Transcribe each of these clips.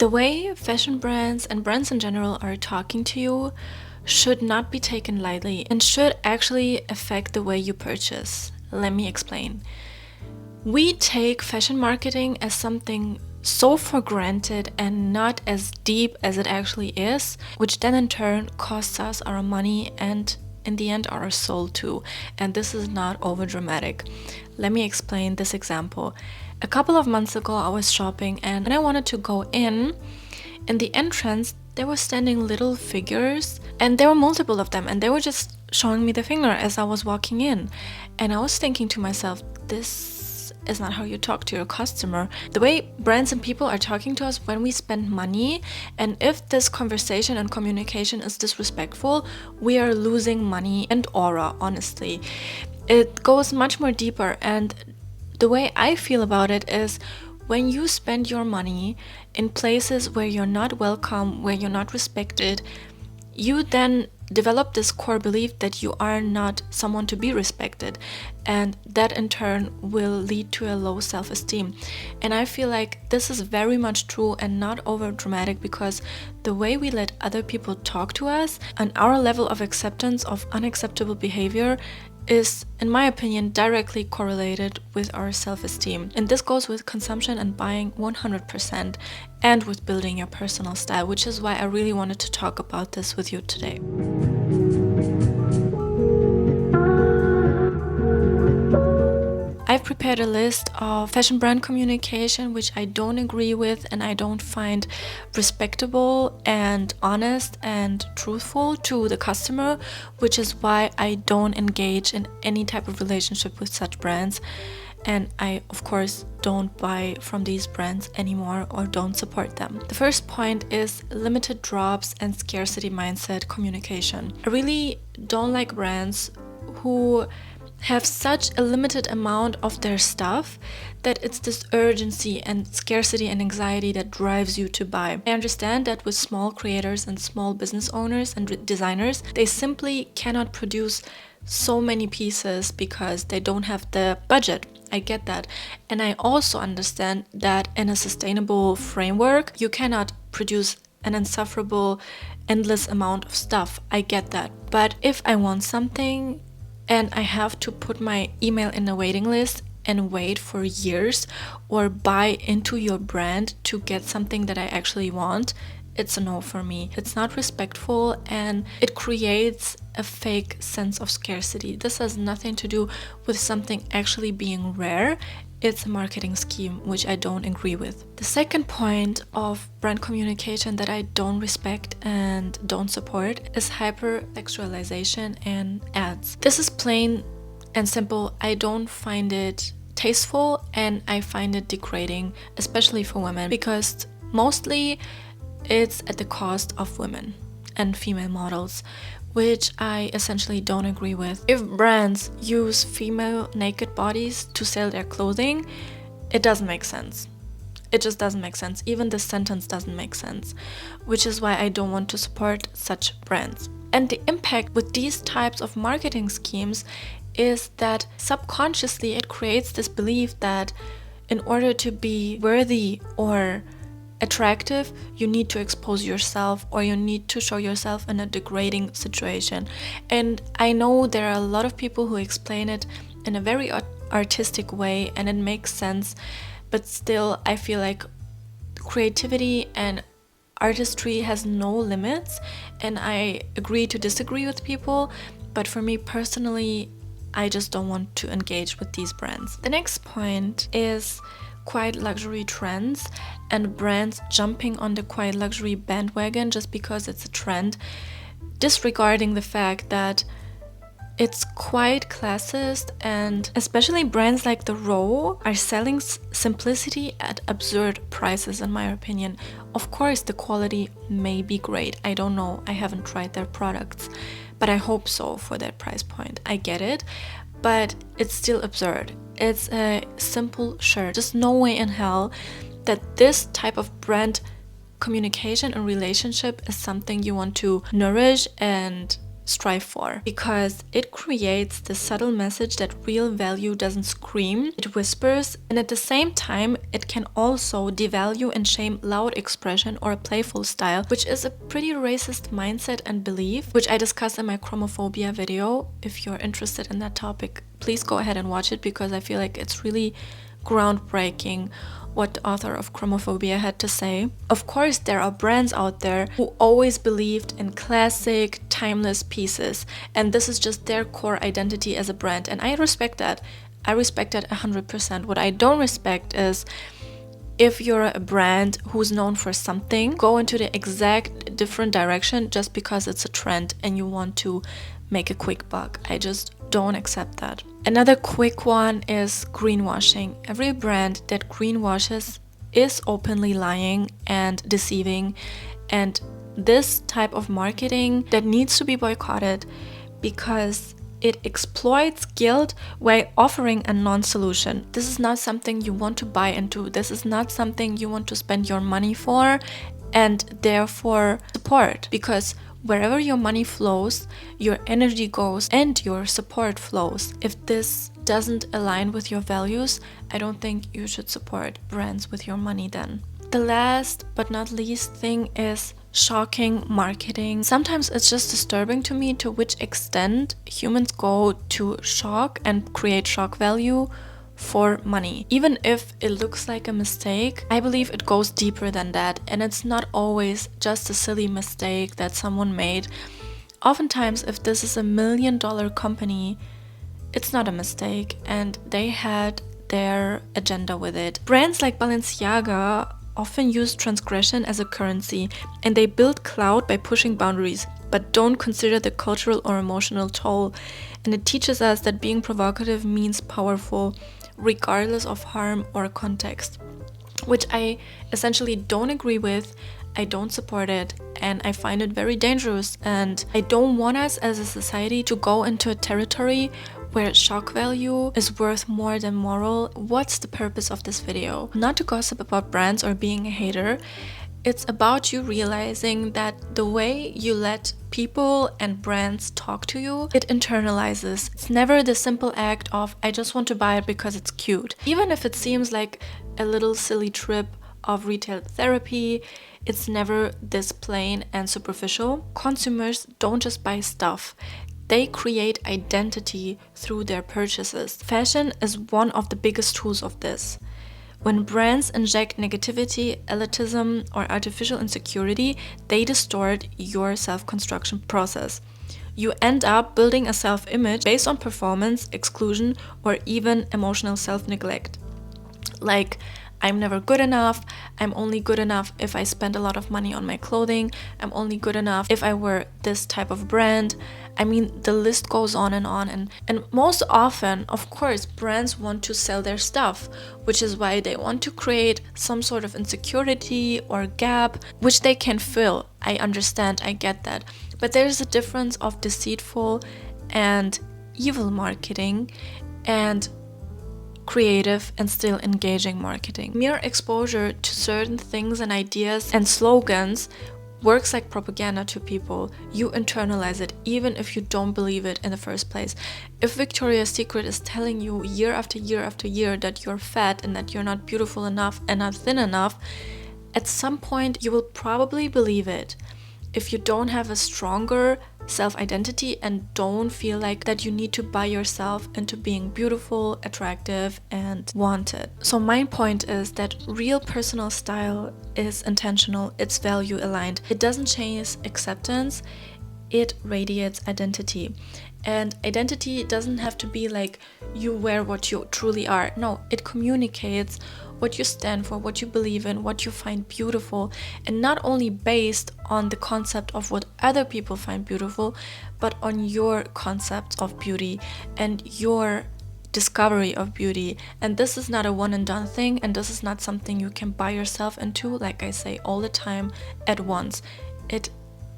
The way fashion brands and brands in general are talking to you should not be taken lightly and should actually affect the way you purchase. Let me explain. We take fashion marketing as something so for granted and not as deep as it actually is, which then in turn costs us our money and in the end our soul too. And this is not over dramatic. Let me explain this example. A couple of months ago I was shopping, and when I wanted to go in the entrance there were standing little figures, and there were multiple of them, and they were just showing me the finger as I was walking in. And I was thinking to myself, this is not how you talk to your customer. The way brands and people are talking to us when we spend money, and if this conversation and communication is disrespectful, we are losing money and aura, honestly. It goes much more deeper, and the way I feel about it is when you spend your money in places where you're not welcome, where you're not respected, you then develop this core belief that you are not someone to be respected, and that in turn will lead to a low self-esteem. And I feel like this is very much true and not over dramatic, because the way we let other people talk to us and our level of acceptance of unacceptable behavior is, in my opinion, directly correlated with our self-esteem. And this goes with consumption and buying 100%, and with building your personal style, which is why I really wanted to talk about this with you today. I've prepared a list of fashion brand communication which I don't agree with and I don't find respectable and honest and truthful to the customer, which is why I don't engage in any type of relationship with such brands. And I, of course, don't buy from these brands anymore or don't support them. The first point is limited drops and scarcity mindset communication. I really don't like brands who have such a limited amount of their stuff that it's this urgency and scarcity and anxiety that drives you to buy. I understand that with small creators and small business owners and designers, they simply cannot produce so many pieces because they don't have the budget. I get that. And I also understand that in a sustainable framework, you cannot produce an insufferable, endless amount of stuff. I get that. But if I want something and I have to put my email in a waiting list and wait for years, or buy into your brand to get something that I actually want, it's a no for me. It's not respectful and it creates a fake sense of scarcity. This has nothing to do with something actually being rare. It's a marketing scheme, which I don't agree with. The second point of brand communication that I don't respect and don't support is hyper-sexualization and ads. This is plain and simple. I don't find it tasteful and I find it degrading, especially for women, because mostly it's at the cost of women and female models, which I essentially don't agree with. If brands use female naked bodies to sell their clothing, it doesn't make sense. It just doesn't make sense. Even this sentence doesn't make sense, which is why I don't want to support such brands. And the impact with these types of marketing schemes is that subconsciously it creates this belief that in order to be worthy or attractive, you need to expose yourself or you need to show yourself in a degrading situation. And I know there are a lot of people who explain it in a very artistic way and it makes sense, but still I feel like creativity and artistry has no limits, and I agree to disagree with people, but for me personally, I just don't want to engage with these brands. The next point is quiet luxury trends and brands jumping on the quiet luxury bandwagon just because it's a trend, disregarding the fact that it's quite classist, and especially brands like The Row are selling simplicity at absurd prices, in my opinion. Of course, the quality may be great. I don't know. I haven't tried their products, but I hope so for that price point. I get it, but it's still absurd. It's a simple shirt. There's no way in hell that this type of brand communication and relationship is something you want to nourish and strive for, because it creates the subtle message that real value doesn't scream, it whispers, and at the same time it can also devalue and shame loud expression or a playful style, which is a pretty racist mindset and belief, which I discussed in my chromophobia video. If you're interested in that topic, please go ahead and watch it, because I feel like it's really groundbreaking what the author of Chromophobia had to say. Of course, there are brands out there who always believed in classic, timeless pieces, and this is just their core identity as a brand, and I respect that. I respect that 100%. What I don't respect is if you're a brand who's known for something, go into the exact different direction just because it's a trend and you want to make a quick buck. I just don't accept that. Another quick one is greenwashing. Every brand that greenwashes is openly lying and deceiving, and this type of marketing that needs to be boycotted because it exploits guilt while offering a non-solution. This is not something you want to buy into. This is not something you want to spend your money for and therefore support, because wherever your money flows, your energy goes and your support flows. If this doesn't align with your values, I don't think you should support brands with your money then. The last but not least thing is shocking marketing. Sometimes it's just disturbing to me to which extent humans go to shock and create shock value for money. Even if it looks like a mistake, I believe it goes deeper than that, and it's not always just a silly mistake that someone made. Oftentimes, if this is $1 million company, it's not a mistake and they had their agenda with it. Brands like Balenciaga often use transgression as a currency, and they build clout by pushing boundaries, but don't consider the cultural or emotional toll. And it teaches us that being provocative means powerful, regardless of harm or context, which I essentially don't agree with. I don't support it, and I find it very dangerous, and I don't want us as a society to go into a territory where shock value is worth more than moral. What's the purpose of this video? Not to gossip about brands or being a hater. It's about you realizing that the way you let people and brands talk to you, it internalizes. It's never the simple act of, I just want to buy it because it's cute. Even if it seems like a little silly trip of retail therapy, it's never this plain and superficial. Consumers don't just buy stuff. They create identity through their purchases. Fashion is one of the biggest tools of this. When brands inject negativity, elitism, or artificial insecurity, they distort your self-construction process. You end up building a self-image based on performance, exclusion, or even emotional self-neglect. Like, I'm never good enough, I'm only good enough if I spend a lot of money on my clothing, I'm only good enough if I wear this type of brand. I mean, the list goes on, and most often, of course, brands want to sell their stuff, which is why they want to create some sort of insecurity or gap, which they can fill. I understand, I get that. But there's a difference of deceitful and evil marketing and creative and still engaging marketing. Mere exposure to certain things and ideas and slogans works like propaganda to people. You internalize it even if you don't believe it in the first place. If Victoria's Secret is telling you year after year after year that you're fat and that you're not beautiful enough and not thin enough, at some point you will probably believe it. If you don't have a stronger self-identity and don't feel like that you need to buy yourself into being beautiful, attractive, and wanted. So my point is that real personal style is intentional, it's value aligned. It doesn't chase acceptance, it radiates identity. And identity doesn't have to be like you wear what you truly are. No, it communicates what you stand for, what you believe in, what you find beautiful, and not only based on the concept of what other people find beautiful, but on your concept of beauty and your discovery of beauty. And this is not a one and done thing, and this is not something you can buy yourself into, like I say all the time, at once. It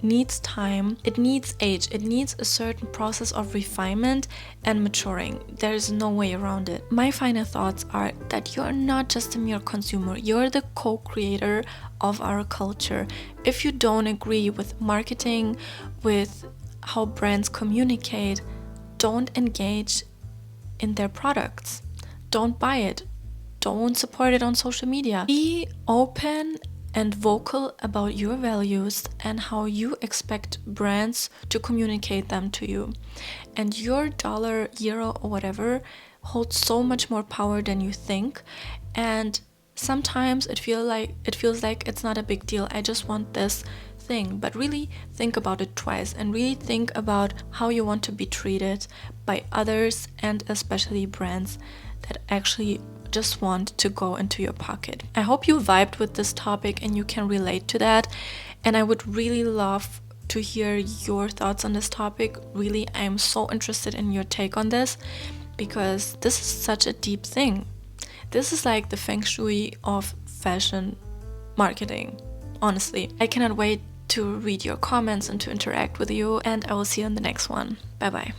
needs time, it needs age, it needs a certain process of refinement and maturing. There's no way around it. My final thoughts are that you're not just a mere consumer, you're the co-creator of our culture. If you don't agree with marketing, with how brands communicate, don't engage in their products. Don't buy it. Don't support it on social media. Be open and vocal about your values and how you expect brands to communicate them to you. And your dollar, euro, or whatever holds so much more power than you think. And sometimes it feels like it's not a big deal. I just want this thing. But really think about it twice and really think about how you want to be treated by others, and especially brands that actually just want to go into your pocket. I hope you vibed with this topic and you can relate to that. And I would really love to hear your thoughts on this topic. Really, I am so interested in your take on this, because this is such a deep thing. This is like the feng shui of fashion marketing, honestly. I cannot wait to read your comments and to interact with you, and I will see you in the next one. Bye bye.